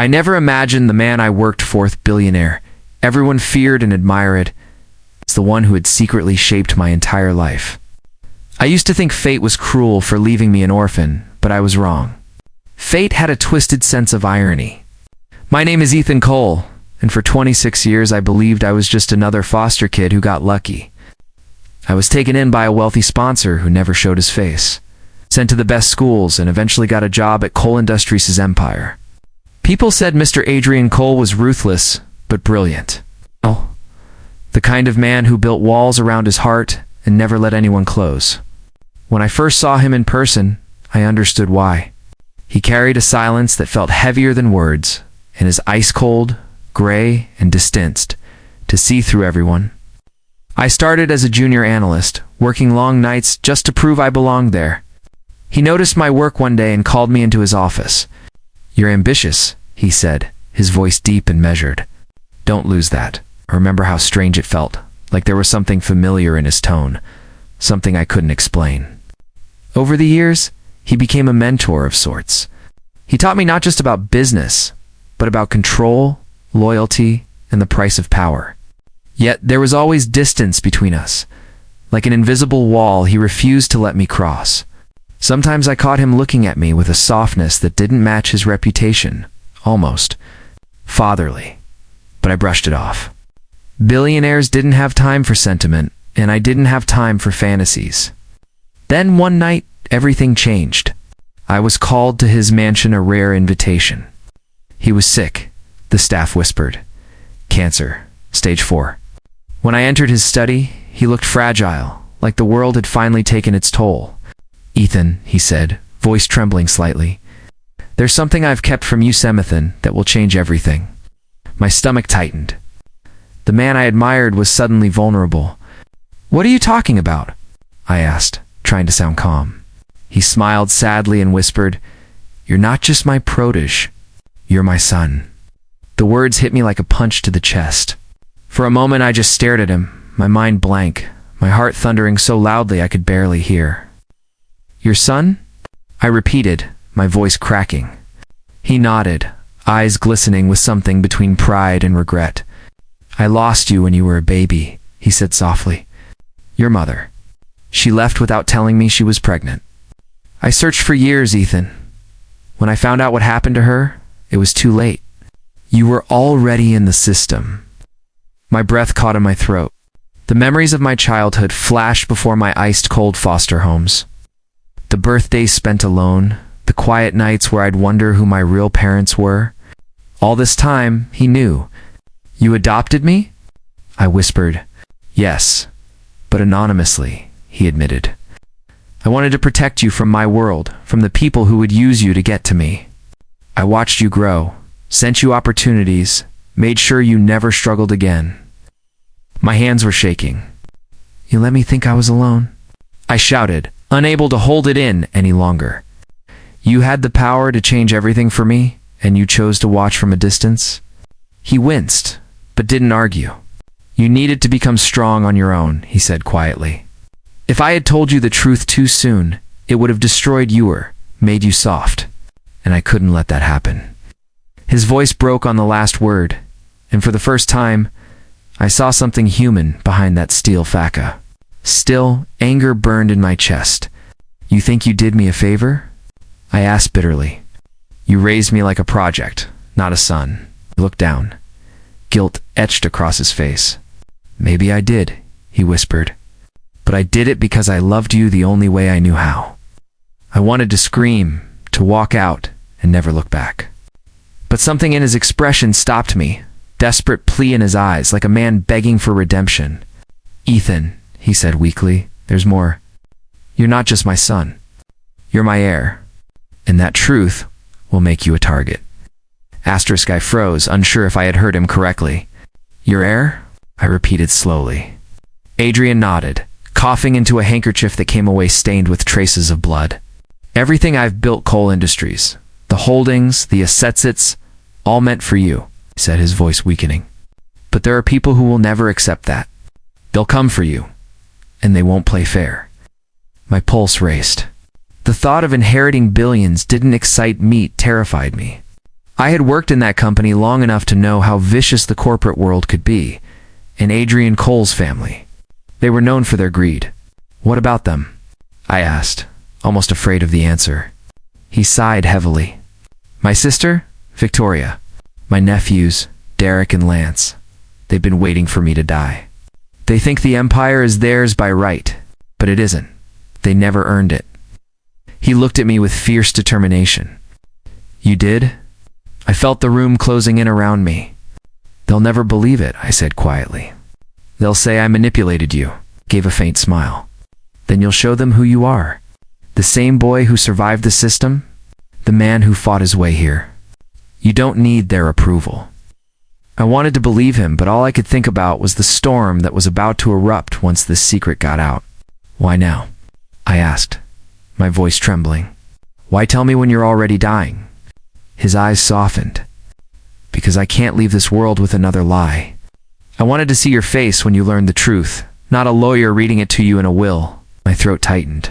I never imagined the man I worked for, Billionaire. Everyone feared and admired. It's the one who had secretly shaped my entire life. I used to think fate was cruel for leaving me an orphan, but I was wrong. Fate had a twisted sense of irony. My name is Ethan Cole, and for 26 years I believed I was just another foster kid who got lucky. I was taken in by a wealthy sponsor who never showed his face, sent to the best schools, and eventually got a job at Cole Industries' empire. People said Mr. Adrian Cole was ruthless, but brilliant. Oh, the kind of man who built walls around his heart and never let anyone close. When I first saw him in person, I understood why. He carried a silence that felt heavier than words, and is ice-cold, gray, and distanced, to see through everyone. I started as a junior analyst, working long nights just to prove I belonged there. He noticed my work one day and called me into his office. "You're ambitious," he said, his voice deep and measured. "Don't lose that." I remember how strange it felt, like there was something familiar in his tone, something I couldn't explain. Over the years, he became a mentor of sorts. He taught me not just about business, but about control, loyalty, and the price of power. Yet there was always distance between us. Like an invisible wall, he refused to let me cross. Sometimes I caught him looking at me with a softness that didn't match his reputation, almost fatherly. But I brushed it off. Billionaires didn't have time for sentiment, and I didn't have time for fantasies. Then one night, everything changed. I was called to his mansion, a rare invitation. He was sick, the staff whispered. Cancer, stage 4. When I entered his study, he looked fragile, like the world had finally taken its toll. "Ethan," he said, voice trembling slightly, "there's something I've kept from you, Semethan, that will change everything." My stomach tightened. The man I admired was suddenly vulnerable. "What are you talking about?" I asked, trying to sound calm. He smiled sadly and whispered, "You're not just my protege, you're my son." The words hit me like a punch to the chest. For a moment I just stared at him, my mind blank, my heart thundering so loudly I could barely hear. "Your son?" I repeated, my voice cracking. He nodded, eyes glistening with something between pride and regret. "I lost you when you were a baby," he said softly. "Your mother. She left without telling me she was pregnant. I searched for years, Ethan. When I found out what happened to her, it was too late. You were already in the system." My breath caught in my throat. The memories of my childhood flashed before my ice-cold foster homes. The birthdays spent alone, the quiet nights where I'd wonder who my real parents were. All this time, he knew. "You adopted me?" I whispered. "Yes, but anonymously," he admitted. "I wanted to protect you from my world, from the people who would use you to get to me. I watched you grow, sent you opportunities, made sure you never struggled again." My hands were shaking. "You let me think I was alone?" I shouted, unable to hold it in any longer. "You had the power to change everything for me, and you chose to watch from a distance?" He winced, but didn't argue. "You needed to become strong on your own," he said quietly. "If I had told you the truth too soon, it would have destroyed you, made you soft, and I couldn't let that happen." His voice broke on the last word, and for the first time, I saw something human behind that steel facade. Still, anger burned in my chest. "You think you did me a favor?" I asked bitterly. "You raised me like a project, not a son." He looked down, guilt etched across his face. "Maybe I did," he whispered. "But I did it because I loved you the only way I knew how." I wanted to scream, to walk out, and never look back. But something in his expression stopped me, desperate plea in his eyes, like a man begging for redemption. "Ethan," he said weakly, "there's more. You're not just my son. You're my heir. And that truth will make you a target." Asterisk, I froze, unsure if I had heard him correctly. "Your heir?" I repeated slowly. Adrian nodded, coughing into a handkerchief that came away stained with traces of blood. "Everything I've built, Cole Industries, the holdings, the assets, all meant for you," said, his voice weakening. "But there are people who will never accept that. They'll come for you, and they won't play fair." My pulse raced. The thought of inheriting billions didn't excite me, it terrified me. I had worked in that company long enough to know how vicious the corporate world could be. And Adrian Cole's family. They were known for their greed. What about them? I asked, almost afraid of the answer. He sighed heavily. My sister, Victoria. My nephews, Derek and Lance. They've been waiting for me to die. They think the empire is theirs by right, but it isn't. They never earned it. He looked at me with fierce determination. You did? I felt the room closing in around me. They'll never believe it, I said quietly. They'll say I manipulated you, gave a faint smile. Then you'll show them who you are. The same boy who survived the system, the man who fought his way here. You don't need their approval. I wanted to believe him, but all I could think about was the storm that was about to erupt once this secret got out. Why now? I asked, my voice trembling. Why tell me when you're already dying? His eyes softened. Because I can't leave this world with another lie. I wanted to see your face when you learned the truth, not a lawyer reading it to you in a will. My throat tightened.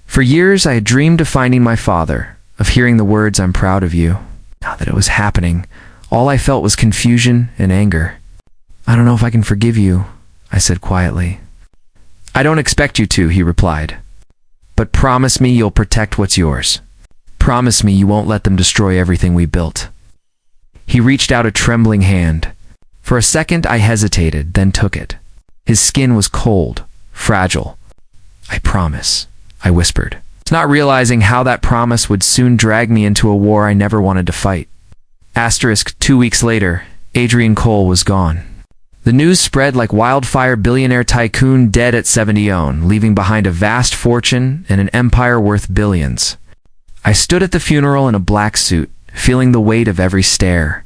For years I had dreamed of finding my father, of hearing the words, I'm proud of you. Now that it was happening, all I felt was confusion and anger. I don't know if I can forgive you, I said quietly. I don't expect you to, he replied. But promise me you'll protect what's yours. Promise me you won't let them destroy everything we built. He reached out a trembling hand. For a second I hesitated, then took it. His skin was cold, fragile. I promise, I whispered, not realizing how that promise would soon drag me into a war I never wanted to fight. Asterisk, 2 weeks later, Adrian Cole was gone. The news spread like wildfire. Billionaire tycoon dead at 70, leaving behind a vast fortune and an empire worth billions. I stood at the funeral in a black suit, feeling the weight of every stare.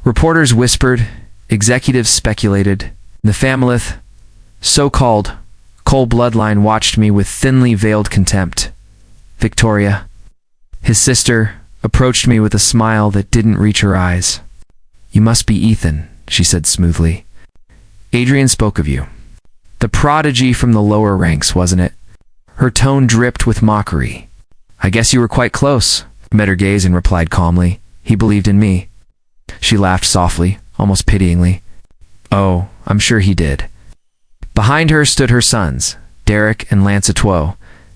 Reporters whispered, executives speculated. The family, so-called Cole bloodline, watched me with thinly veiled contempt. Victoria, his sister, approached me with a smile that didn't reach her eyes. You must be Ethan, she said smoothly. Adrian spoke of you. The prodigy from the lower ranks, wasn't it? Her tone dripped with mockery. I guess you were quite close. Met her gaze and replied calmly. He believed in me. She laughed softly, almost pityingly. Oh, I'm sure he did. Behind her stood her sons, Derek and Lance,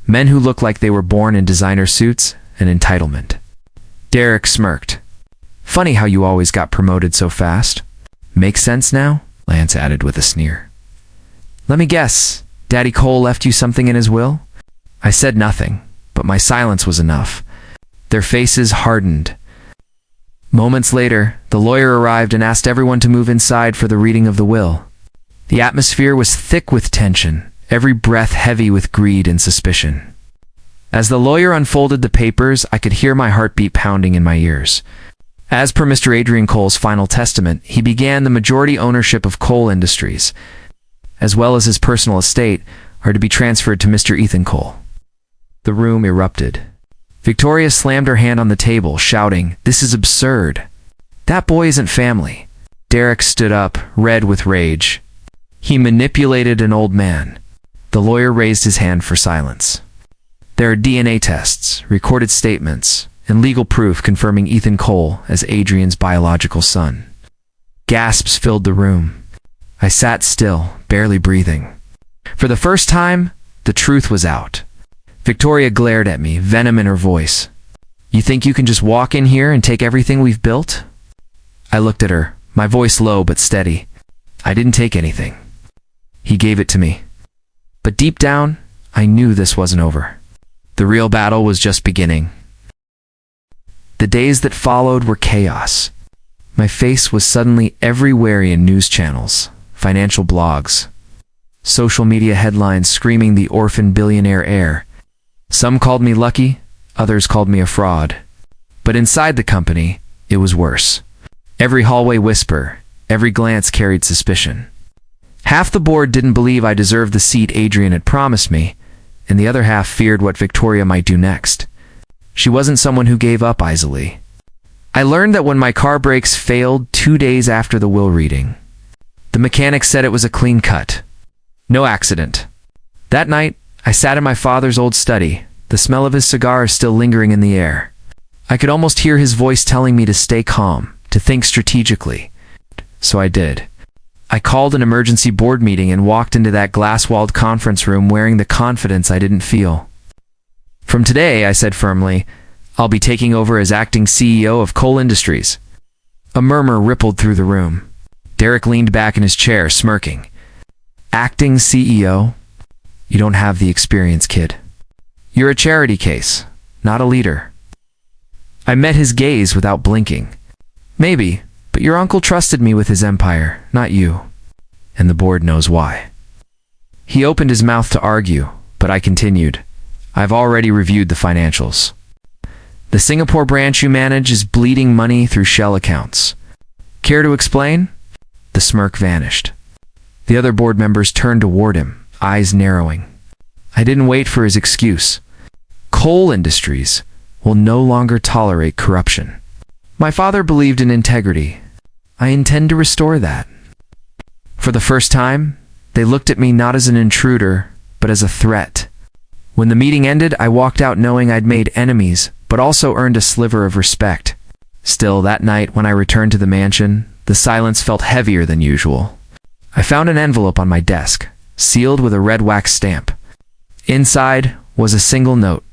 men who looked like they were born in designer suits and entitlement. Derek smirked. Funny how you always got promoted so fast. Makes sense now? Lance added with a sneer. Let me guess, Daddy Cole left you something in his will? I said nothing, but my silence was enough. Their faces hardened. Moments later, the lawyer arrived and asked everyone to move inside for the reading of the will. The atmosphere was thick with tension, every breath heavy with greed and suspicion. As the lawyer unfolded the papers, I could hear my heartbeat pounding in my ears. As per Mr. Adrian Cole's final testament, he began the majority ownership of Cole Industries, as well as his personal estate, are to be transferred to Mr. Ethan Cole. The room erupted. Victoria slammed her hand on the table, shouting, "This is absurd. That boy isn't family." Derek stood up, red with rage. He manipulated an old man. The lawyer raised his hand for silence. There are DNA tests, recorded statements, and legal proof confirming Ethan Cole as Adrian's biological son. Gasps filled the room. I sat still, barely breathing. For the first time, the truth was out. Victoria glared at me, venom in her voice. You think you can just walk in here and take everything we've built? I looked at her, my voice low but steady. I didn't take anything. He gave it to me. But deep down, I knew this wasn't over. The real battle was just beginning. The days that followed were chaos. My face was suddenly everywhere in news channels, financial blogs, social media headlines screaming the Orphan billionaire heir. Some called me lucky, others called me a fraud. But inside the company, it was worse. Every hallway whisper, every glance carried suspicion. Half the board didn't believe I deserved the seat Adrian had promised me, and the other half feared what Victoria might do next. She wasn't someone who gave up easily. I learned that when my car brakes failed 2 days after the will reading. The mechanic said it was a clean cut. No accident. That night, I sat in my father's old study, the smell of his cigar still lingering in the air. I could almost hear his voice telling me to stay calm, to think strategically. So I did. I called an emergency board meeting and walked into that glass-walled conference room wearing the confidence I didn't feel. From today, I said firmly, I'll be taking over as acting CEO of Coal Industries. A murmur rippled through the room. Derek leaned back in his chair, smirking. Acting CEO? You don't have the experience, kid. You're a charity case, not a leader. I met his gaze without blinking. Maybe, but your uncle trusted me with his empire, not you. And the board knows why. He opened his mouth to argue, but I continued. I've already reviewed the financials. The Singapore branch you manage is bleeding money through shell accounts. Care to explain? The smirk vanished. The other board members turned toward him, eyes narrowing. I didn't wait for his excuse. Coal Industries will no longer tolerate corruption. My father believed in integrity. I intend to restore that. For the first time, they looked at me not as an intruder, but as a threat. When the meeting ended, I walked out knowing I'd made enemies, but also earned a sliver of respect. Still, that night, when I returned to the mansion, the silence felt heavier than usual. I found an envelope on my desk, sealed with a red wax stamp. Inside was a single note.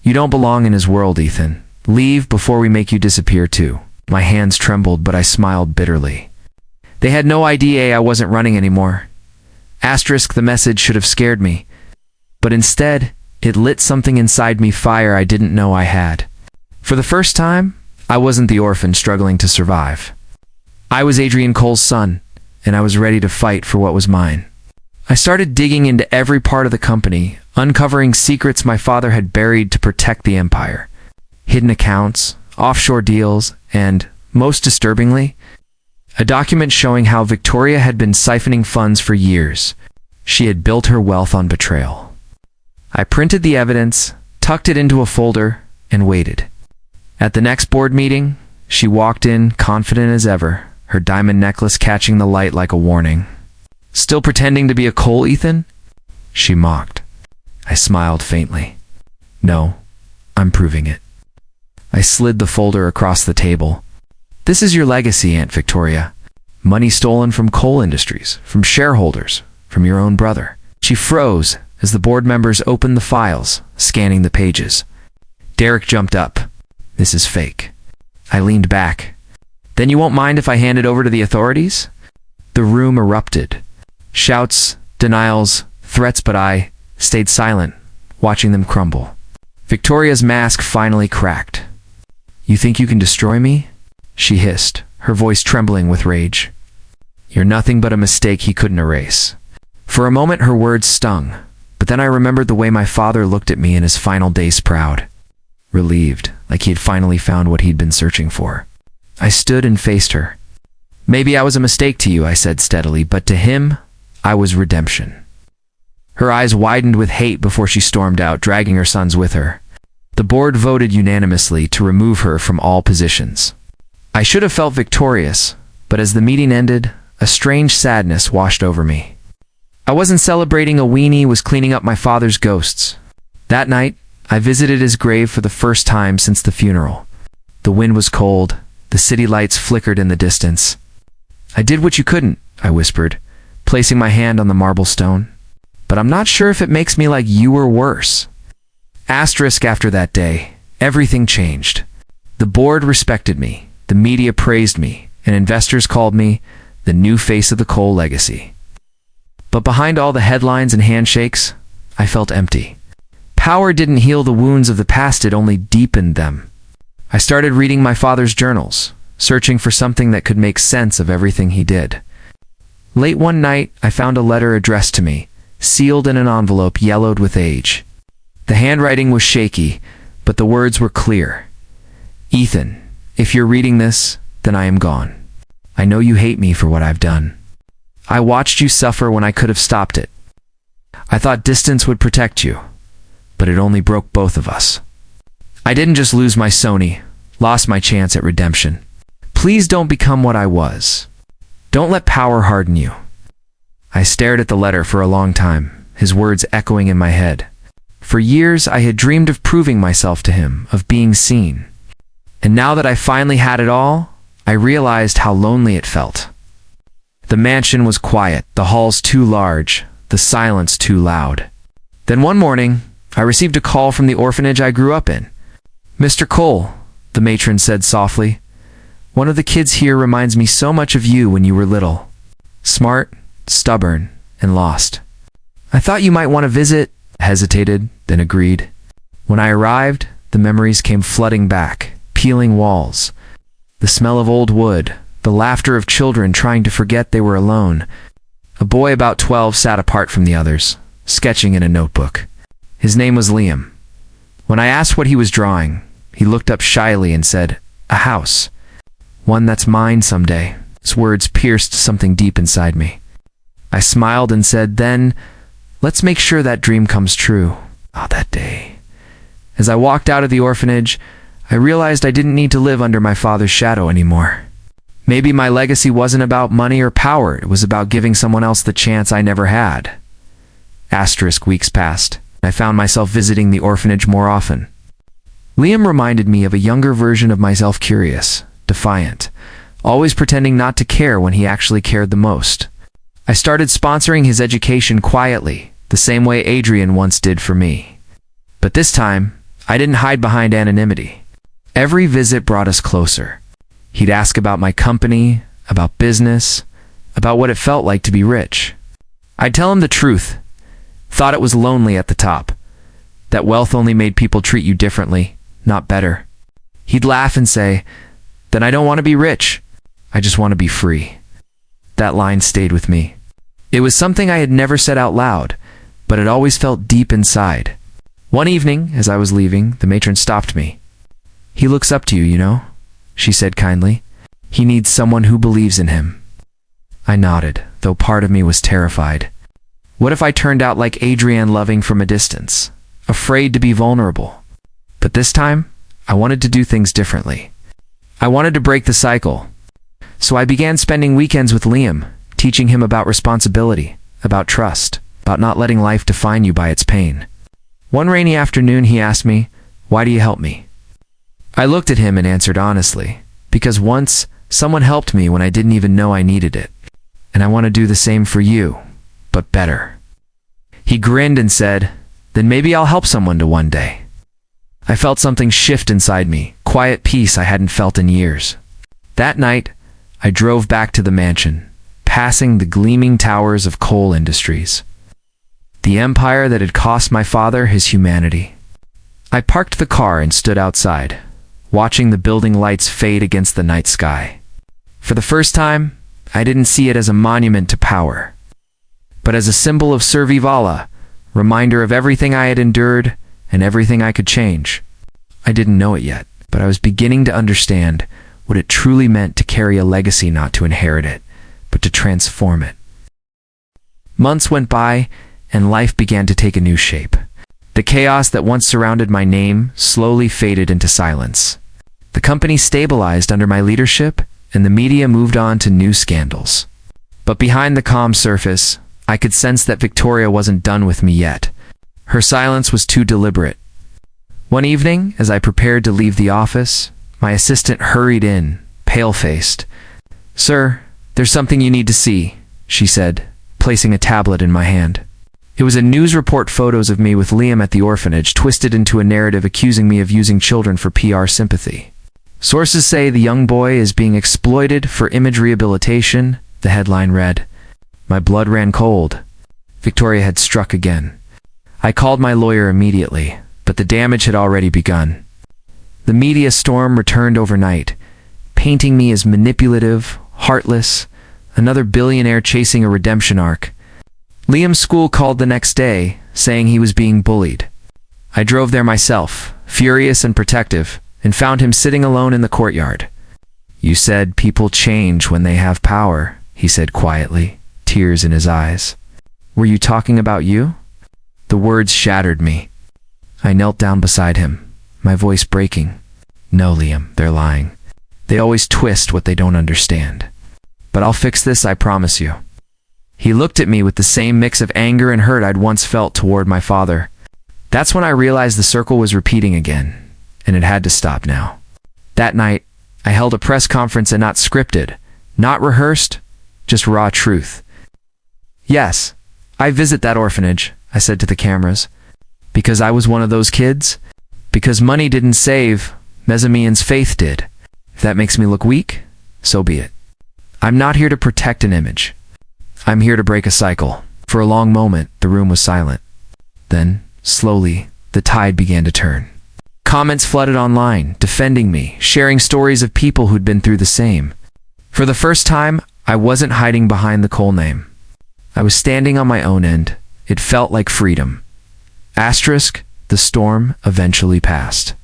You don't belong in his world, Ethan. Leave before we make you disappear too. My hands trembled, but I smiled bitterly. They had no idea I wasn't running anymore. Asterisk, the message should have scared me. But instead, it lit something inside me fire I didn't know I had. For the first time, I wasn't the orphan struggling to survive. I was Adrian Cole's son, and I was ready to fight for what was mine. I started digging into every part of the company, uncovering secrets my father had buried to protect the empire. Hidden accounts, offshore deals, and, most disturbingly, a document showing how Victoria had been siphoning funds for years. She had built her wealth on betrayal. I printed the evidence, tucked it into a folder, and waited. At the next board meeting, she walked in, confident as ever, her diamond necklace catching the light like a warning. Still pretending to be a Cole, Ethan? She mocked. I smiled faintly. No, I'm proving it. I slid the folder across the table. This is your legacy, Aunt Victoria. Money stolen from Coal Industries, from shareholders, from your own brother. She froze as the board members opened the files, scanning the pages. Derek jumped up. This is fake. I leaned back. Then you won't mind if I hand it over to the authorities? The room erupted. Shouts, denials, threats, but I stayed silent, watching them crumble. Victoria's mask finally cracked. You think you can destroy me? She hissed, her voice trembling with rage. You're nothing but a mistake he couldn't erase. For a moment her words stung, but then I remembered the way my father looked at me in his final days, proud. Relieved, like he had finally found what he'd been searching for. I stood and faced her. Maybe I was a mistake to you, I said steadily, but to him, I was redemption. Her eyes widened with hate before she stormed out, dragging her sons with her. The board voted unanimously to remove her from all positions. I should have felt victorious, but as the meeting ended, a strange sadness washed over me. I wasn't celebrating a weenie, was cleaning up my father's ghosts. That night, I visited his grave for the first time since the funeral. The wind was cold, the city lights flickered in the distance. I did what you couldn't, I whispered, placing my hand on the marble stone. But I'm not sure if it makes me like you or worse. Asterisk, after that day, everything changed. The board respected me, the media praised me, and investors called me the new face of the Cole legacy. But behind all the headlines and handshakes, I felt empty. Power didn't heal the wounds of the past, it only deepened them. I started reading my father's journals, searching for something that could make sense of everything he did. Late one night, I found a letter addressed to me, sealed in an envelope yellowed with age. The handwriting was shaky, but the words were clear. Ethan, if you're reading this, then I am gone. I know you hate me for what I've done. I watched you suffer when I could have stopped it. I thought distance would protect you, but it only broke both of us. I didn't just lose my Sony, lost my chance at redemption. Please don't become what I was. Don't let power harden you. I stared at the letter for a long time, his words echoing in my head. For years I had dreamed of proving myself to him, of being seen. And now that I finally had it all, I realized how lonely it felt. The mansion was quiet, the halls too large, the silence too loud. Then one morning, I received a call from the orphanage I grew up in. "Mr. Cole," the matron said softly, "one of the kids here reminds me so much of you when you were little. Smart, stubborn, and lost. I thought you might want to visit," hesitated, then agreed. When I arrived, the memories came flooding back, peeling walls. The smell of old wood, the laughter of children trying to forget they were alone. A boy about 12 sat apart from the others, sketching in a notebook. His name was Liam. When I asked what he was drawing, he looked up shyly and said, "A house. One that's mine someday." His words pierced something deep inside me. I smiled and said, "Then, let's make sure that dream comes true." Ah, that day. As I walked out of the orphanage, I realized I didn't need to live under my father's shadow anymore. Maybe my legacy wasn't about money or power, it was about giving someone else the chance I never had. Weeks passed. I found myself visiting the orphanage more often. Liam reminded me of a younger version of myself, curious, defiant, always pretending not to care when he actually cared the most. I started sponsoring his education quietly, the same way Adrian once did for me. But this time, I didn't hide behind anonymity. Every visit brought us closer. He'd ask about my company, about business, about what it felt like to be rich. I'd tell him the truth. Thought it was lonely at the top. That wealth only made people treat you differently, not better. He'd laugh and say, "Then I don't want to be rich. I just want to be free." That line stayed with me. It was something I had never said out loud, but it always felt deep inside. One evening, as I was leaving, the matron stopped me. "He looks up to you, you know," she said kindly. "He needs someone who believes in him." I nodded, though part of me was terrified. What if I turned out like Adrian, loving from a distance, afraid to be vulnerable? But this time, I wanted to do things differently. I wanted to break the cycle. So I began spending weekends with Liam, teaching him about responsibility, about trust, about not letting life define you by its pain. One rainy afternoon, he asked me, "Why do you help me?" I looked at him and answered honestly, "Because once, someone helped me when I didn't even know I needed it. And I want to do the same for you, but better." He grinned and said, "Then maybe I'll help someone to one day." I felt something shift inside me, quiet peace I hadn't felt in years. That night, I drove back to the mansion, passing the gleaming towers of coal industries. The empire that had cost my father his humanity. I parked the car and stood outside, watching the building lights fade against the night sky. For the first time, I didn't see it as a monument to power, but as a symbol of survival, reminder of everything I had endured and everything I could change. I didn't know it yet, but I was beginning to understand what it truly meant to carry a legacy, not to inherit it, but to transform it. Months went by, and life began to take a new shape. The chaos that once surrounded my name slowly faded into silence. The company stabilized under my leadership, and the media moved on to new scandals. But behind the calm surface, I could sense that Victoria wasn't done with me yet. Her silence was too deliberate. One evening, as I prepared to leave the office, my assistant hurried in, pale-faced. "Sir, there's something you need to see," she said, placing a tablet in my hand. It was a news report, photos of me with Liam at the orphanage, twisted into a narrative accusing me of using children for PR sympathy. "Sources say the young boy is being exploited for image rehabilitation," the headline read. My blood ran cold. Victoria had struck again. I called my lawyer immediately, but the damage had already begun. The media storm returned overnight, painting me as manipulative, heartless, another billionaire chasing a redemption arc. Liam's school called the next day, saying he was being bullied. I drove there myself, furious and protective, and found him sitting alone in the courtyard. "You said people change when they have power," he said quietly, tears in his eyes. "Were you talking about you?" The words shattered me. I knelt down beside him, my voice breaking. "No, Liam, they're lying. They always twist what they don't understand. But I'll fix this, I promise you." He looked at me with the same mix of anger and hurt I'd once felt toward my father. That's when I realized the circle was repeating again, and it had to stop now. That night, I held a press conference and not scripted, not rehearsed, just raw truth. Yes, I visit that orphanage, I said to the cameras. Because I was one of those kids? Because money didn't save, Mezzamine's faith did. If that makes me look weak, so be it. I'm not here to protect an image. I'm here to break a cycle. For a long moment, the room was silent. Then, slowly, the tide began to turn. Comments flooded online, defending me, sharing stories of people who'd been through the same. For the first time, I wasn't hiding behind the Cole name. I was standing on my own end. It felt like freedom. Asterisk, the storm eventually passed.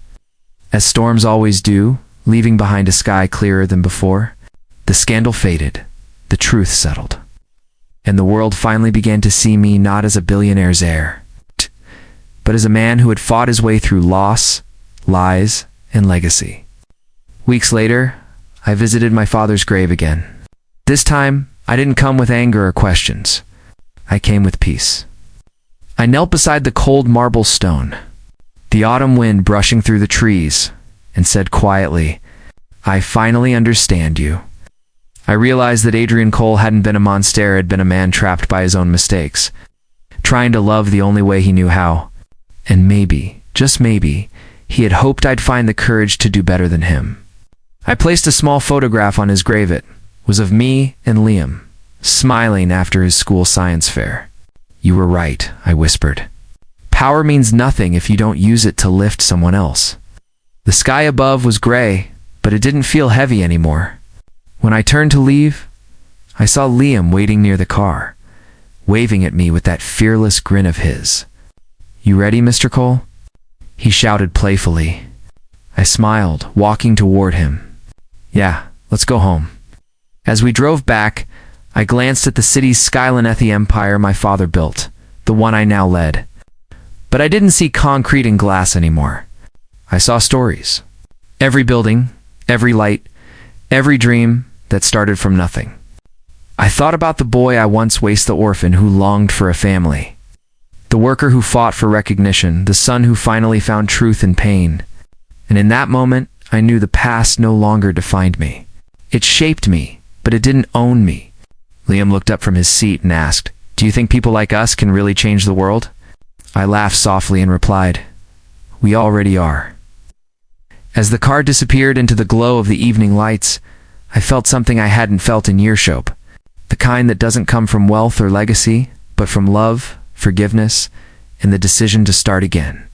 As storms always do, leaving behind a sky clearer than before, the scandal faded, the truth settled. And the world finally began to see me not as a billionaire's heir, but as a man who had fought his way through loss, lies, and legacy. Weeks later, I visited my father's grave again. This time, I didn't come with anger or questions. I came with peace. I knelt beside the cold marble stone, the autumn wind brushing through the trees, and said quietly, "I finally understand you." I realized that Adrian Cole hadn't been a monster, had been a man trapped by his own mistakes, trying to love the only way he knew how. And maybe, just maybe, he had hoped I'd find the courage to do better than him. I placed a small photograph on his grave. It was of me and Liam, smiling after his school science fair. "You were right," I whispered. "Power means nothing if you don't use it to lift someone else." The sky above was gray, but it didn't feel heavy anymore. When I turned to leave, I saw Liam waiting near the car, waving at me with that fearless grin of his. "You ready, Mr. Cole?" he shouted playfully. I smiled, walking toward him. "Yeah, let's go home." As we drove back, I glanced at the city's skyline at the empire my father built, the one I now led. But I didn't see concrete and glass anymore. I saw stories. Every building, every light, every dream that started from nothing. I thought about the boy I once wasted, the orphan who longed for a family, the worker who fought for recognition, the son who finally found truth in pain. And in that moment, I knew the past no longer defined me. It shaped me, but it didn't own me. Liam looked up from his seat and asked, "Do you think people like us can really change the world?" I laughed softly and replied, "We already are." As the car disappeared into the glow of the evening lights, I felt something I hadn't felt in years. The kind that doesn't come from wealth or legacy, but from love, forgiveness, and the decision to start again.